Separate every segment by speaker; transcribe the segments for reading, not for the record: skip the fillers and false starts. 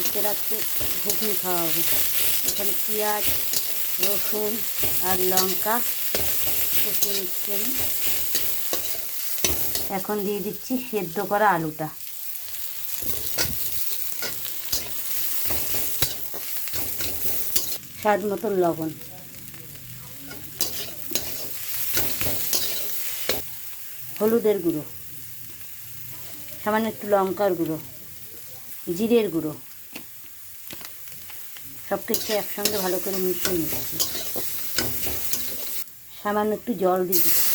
Speaker 1: আজকে রাত্রে ঘুগনি খাওয়া হবে। এখানে পেঁয়াজ, রসুন আর লঙ্কা কষে নিচ্ছি আমি। এখন দিয়ে দিচ্ছি সেদ্ধ করা আলুটা। স্বাদ মতন লবণ, হলুদের গুঁড়ো, সামান্য একটু লঙ্কার গুঁড়ো, জিরের গুঁড়ো, সব কিছু একসঙ্গে ভালো করে মিশিয়ে নিচ্ছি। সামান্য একটু জল দিয়ে দিচ্ছি।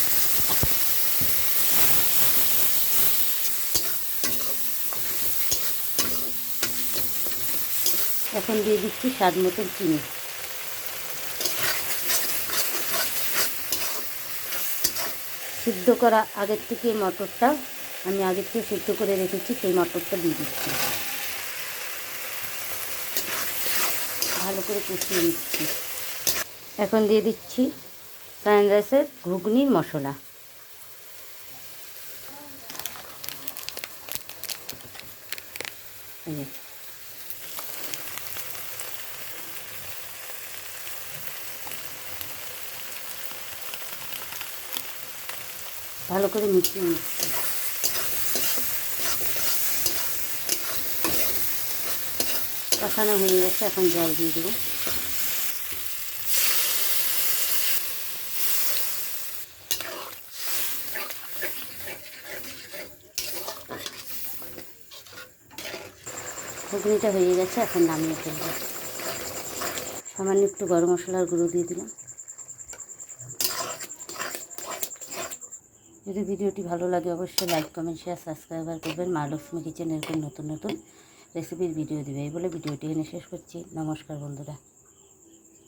Speaker 1: এখন দিয়ে দিচ্ছি স্বাদ মতন চিনি। সিদ্ধ করা আগের থেকে মটরটা আমি আগের থেকে সিদ্ধ করে রেখেছি, সেই মটরটা দিয়ে দিচ্ছি। ভালো করে কষিয়ে নিচ্ছি। এখন দিয়ে দিচ্ছি ফ্রাইড রাইসের ঘুগনির মশলা। ভালো করে মিশিয়ে নিচ্ছি। কষানো হয়ে গেছে, এখন জল দিয়ে দেবো। ঘুগনিটা হয়ে গেছে, এখন নামিয়ে ফেলবো। সামান্য একটু গরম মশলার গুঁড়ো দিয়ে দিলাম। যদি ভিডিওটি ভালো লাগে অবশ্যই লাইক, কমেন্ট, শেয়ার, সাবস্ক্রাইব করবেন। মা লক্ষ্মী কিচেন এরকম নতুন নতুন রেসিপির ভিডিও দেবে। এই বলে ভিডিওটি এখানে শেষ করছি। নমস্কার বন্ধুরা।